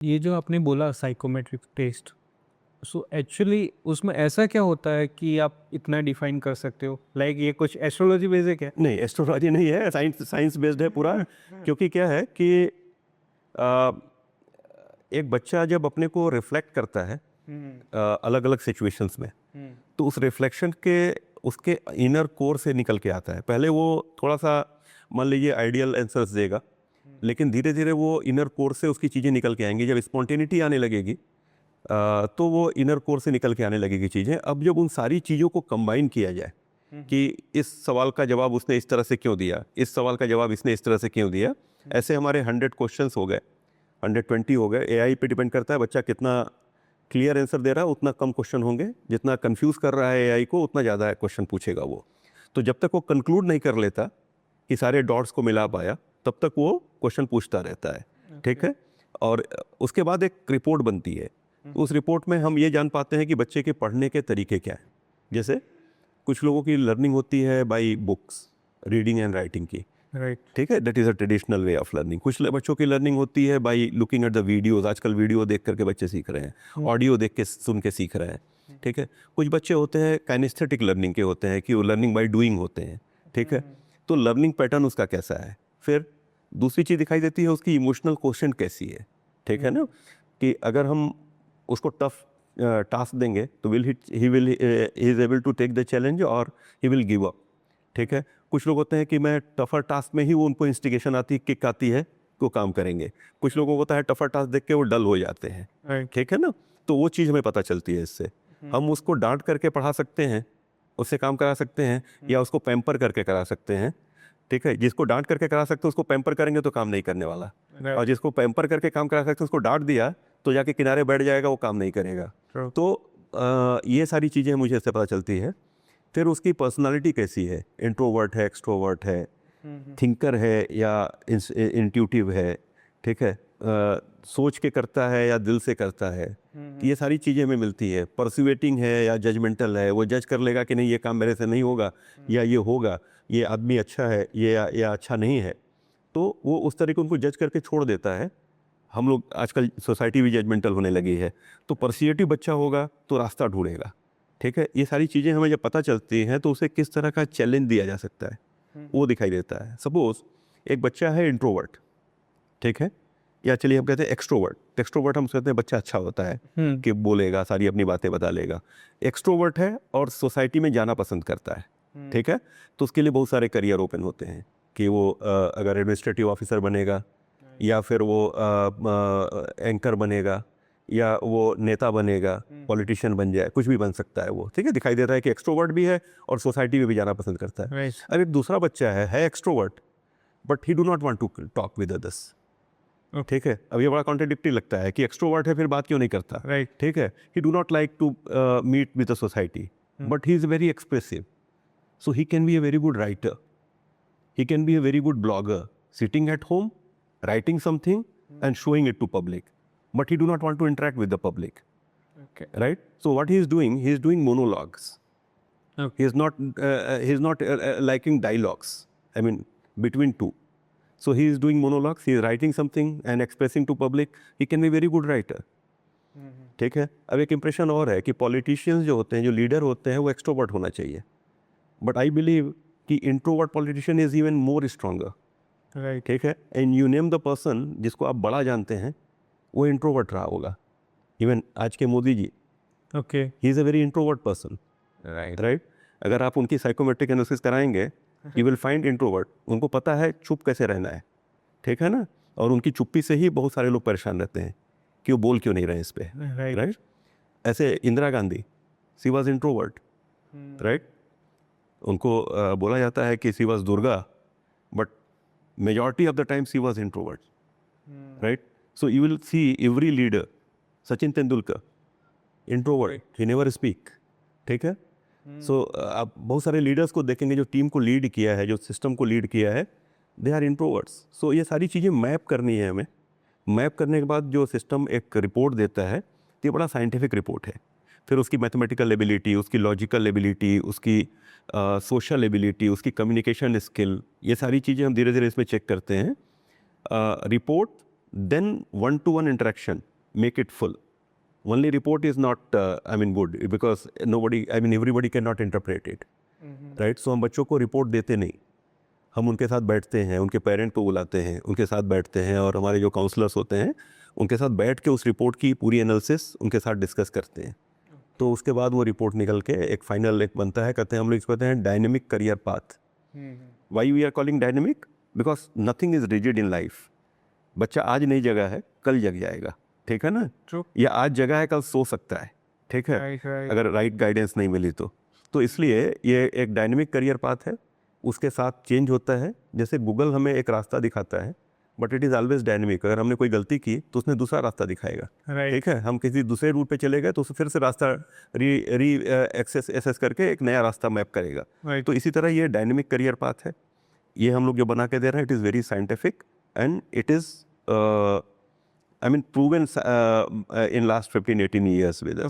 ये जो आपने बोला साइकोमेट्रिक टेस्ट, सो एक्चुअली उसमें ऐसा क्या होता है कि आप इतना डिफाइन कर सकते हो? लाइक ये कुछ एस्ट्रोलॉजी बेसिक है? नहीं, एस्ट्रोलॉजी नहीं है, साइंस साइंस बेस्ड है पूरा। क्योंकि क्या है कि अ, एक बच्चा जब अपने को रिफ्लेक्ट करता है अलग अलग सिचुएशंस में, तो उस रिफ्लेक्शन के उसके इनर कोर से निकल के आता है। पहले वो थोड़ा सा मान लीजिए आइडियल आंसर्स देगा, लेकिन धीरे धीरे वो इनर कोर से उसकी चीज़ें निकल के आएंगी। जब स्पॉन्टेनिटी आने लगेगी तो वो इनर कोर से निकल के आने लगेगी चीज़ें। अब जब उन सारी चीज़ों को कंबाइन किया जाए कि इस सवाल का जवाब उसने इस तरह से क्यों दिया, इस सवाल का जवाब इसने इस तरह से क्यों दिया, ऐसे हमारे 100 क्वेश्चंस हो गए, 120 हो गए। एआई पे डिपेंड करता है बच्चा कितना क्लियर आंसर दे रहा है, उतना कम क्वेश्चन होंगे। जितना कंफ्यूज कर रहा है एआई को, उतना ज़्यादा क्वेश्चन पूछेगा वो। तो जब तक वो कंक्लूड नहीं कर लेता कि सारे डॉट्स को मिला पाया, तब तक वो क्वेश्चन पूछता रहता है। ठीक है। और उसके बाद एक रिपोर्ट बनती है। उस रिपोर्ट में हम ये जान पाते हैं कि बच्चे के पढ़ने के तरीके क्या हैं। जैसे कुछ लोगों की लर्निंग होती है by books, reading and writing की। राइट। ठीक है, that is a traditional way of learning. कुछ बच्चों की लर्निंग होती है by looking at the videos. आजकल वीडियो देख करके बच्चे सीख रहे हैं, ऑडियो देख के सुन के सीख रहे हैं। ठीक है। कुछ बच्चे होते हैं काइनेस्थेटिक लर्निंग के होते हैं कि वो लर्निंग बाय डूइंग होते हैं। ठीक है। तो लर्निंग पैटर्न उसका कैसा है। फिर दूसरी चीज़ दिखाई देती है उसकी इमोशनल क्वेश्चन कैसी है। ठीक है ना, कि अगर हम उसको टफ टास्क देंगे तो will he is able to take the challenge और ही विल गिव अप। ठीक है। कुछ लोग होते हैं कि मैं टफर टास्क में ही वो उनको इंस्टिगेशन आती है, किक आती है कि वो काम करेंगे। कुछ लोगों को होता है टफर टास्क देख के वो डल हो जाते हैं। राइट। ठीक है ना। तो वो चीज़ हमें पता चलती है इससे। हम उसको डांट करके पढ़ा सकते हैं, उससे काम करा सकते हैं, या उसको पैम्पर करके करा सकते हैं। ठीक है। जिसको डांट करके करा सकते हैं उसको पैम्पर करेंगे तो काम नहीं करने वाला। और जिसको पैम्पर करके काम करा सकते हैं उसको डांट दिया तो जाके किनारे बैठ जाएगा, वो काम नहीं करेगा। True. तो ये सारी चीज़ें मुझे इससे पता चलती है। फिर उसकी पर्सनालिटी कैसी है, इंट्रोवर्ट है, एक्सट्रोवर्ट है, थिंकर है या इंट्यूटिव है। ठीक है। सोच के करता है या दिल से करता है। तो ये सारी चीज़ें हमें मिलती है। परसुएटिंग है या जजमेंटल है, वो जज कर लेगा कि नहीं ये काम मेरे से नहीं होगा, या ये होगा, ये आदमी अच्छा है ये या अच्छा नहीं है। तो वो उस तरीके उनको जज करके छोड़ देता है। हम लोग आजकल सोसाइटी भी जजमेंटल होने लगी है। तो पर्सिएटिव बच्चा होगा तो रास्ता ढूंढेगा। ठीक है। ये सारी चीज़ें हमें जब पता चलती हैं तो उसे किस तरह का चैलेंज दिया जा सकता है वो दिखाई देता है। सपोज एक बच्चा है इंट्रोवर्ट। ठीक है। या चलिए हम कहते हैं एक्सट्रोवर्ट। एक्सट्रोवर्ट हम कहते हैं बच्चा अच्छा होता है कि बोलेगा, सारी अपनी बातें बता लेगा। एक्सट्रोवर्ट है और सोसाइटी में जाना पसंद करता है। ठीक है। तो उसके लिए बहुत सारे करियर ओपन होते हैं कि वो अगर एडमिनिस्ट्रेटिव ऑफिसर बनेगा, या फिर वो एंकर बनेगा, या वो नेता बनेगा, पॉलिटिशियन बन जाए, कुछ भी बन सकता है वो। ठीक है। दिखाई देता है कि एक्सट्रोवर्ट भी है और सोसाइटी में भी जाना पसंद करता है। राइट। अब एक दूसरा बच्चा है extrovert, but he do not want to talk with others. ठीक है। अब ये बड़ा कॉन्ट्रडिक्टरी लगता है कि एक्सट्रोवर्ट है फिर बात क्यों नहीं करता। राइट। ठीक है। He do not like to meet with the society, but he is very expressive. So he can be a very good writer, he can be a very good blogger, sitting at home writing something and showing it to public, but he do not want to interact with the public. Okay. Right. So what he is doing monologues. Okay. He is not liking dialogues, I mean between two. So he is doing monologues, he is writing something and expressing to public. He can be very good writer. ठीक है। अब एक impression और है कि politicians जो होते हैं, जो लीडर होते हैं, वो एक्सट्रोवर्ट होना चाहिए। बट आई बिलीव कि introvert politician is even more stronger. Right. ठीक है। And you name the person जिसको आप बड़ा जानते हैं, वो इंट्रोवर्ट रहा होगा। इवन आज के Modi ji, okay. He is a very introvert person. Right. Right. अगर आप उनकी साइकोमेट्रिक एनालिसिस कराएंगे, यू विल फाइंड इंट्रोवर्ट। उनको पता है चुप कैसे रहना है। ठीक है ना। और उनकी चुप्पी से ही बहुत सारे लोग परेशान रहते हैं कि वो बोल क्यों नहीं रहे इस पे। राइट। राइट। ऐसे Indira Gandhi, she was introvert. Right. उनको बोला जाता है कि she was Durga, but majority of the time she was introvert. Right. So you will see every leader, Sachin Tendulkar, introvert, he never speak. ठीक है। सो आप बहुत सारे लीडर्स को देखेंगे जो टीम को लीड किया है, जो सिस्टम को लीड किया है, दे आर इंट्रोवर्ट्स। सो ये सारी चीज़ें मैप करनी है हमें। मैप करने के बाद जो सिस्टम एक रिपोर्ट देता है, तो ये बड़ा साइंटिफिक रिपोर्ट है। फिर उसकी मैथमेटिकल एबिलिटी, उसकी लॉजिकल एबिलिटी, उसकी सोशल एबिलिटी, उसकी कम्युनिकेशन स्किल, ये सारी चीज़ें हम धीरे धीरे इसमें चेक करते हैं। Report, then one to one interaction, make it full. Only report is not, good because everybody cannot interpret it, right? So हम बच्चों को रिपोर्ट देते नहीं, हम उनके साथ बैठते हैं, उनके पेरेंट को बुलाते हैं, उनके साथ बैठते हैं और हमारे जो काउंसलर्स होते हैं उनके साथ बैठ के उस रिपोर्ट की पूरी एनालिसिस उनके साथ डिस्कस करते हैं. तो उसके बाद वो रिपोर्ट निकल के एक फाइनल एक बनता है, कहते हैं हम लोग इसको कहते हैं dynamic career path. Why we are calling dynamic? Because nothing is rigid in life. बच्चा आज नई जगह है, कल जग जाएगा, ठीक है ना? True. या आज जगह है, कल सो सकता है, ठीक है, Right. अगर राइट गाइडेंस नहीं मिली तो इसलिए ये एक डायनेमिक करियर पाथ है. उसके साथ चेंज होता है. जैसे गूगल हमें एक रास्ता दिखाता है, but it is always dynamic. अगर हमने कोई गलती की तो उसने दूसरा रास्ता दिखाएगा, Right. ठीक है. हम किसी दूसरे रूट पे चले गए तो उसे फिर से रास्ता री एक्सेस करके एक नया रास्ता मैप करेगा. Right. तो इसी तरह ये डायनेमिक करियर पाथ है. ये हम लोग जो बना के दे रहे हैं, it is very scientific and it is proven in last 15-18 years with us.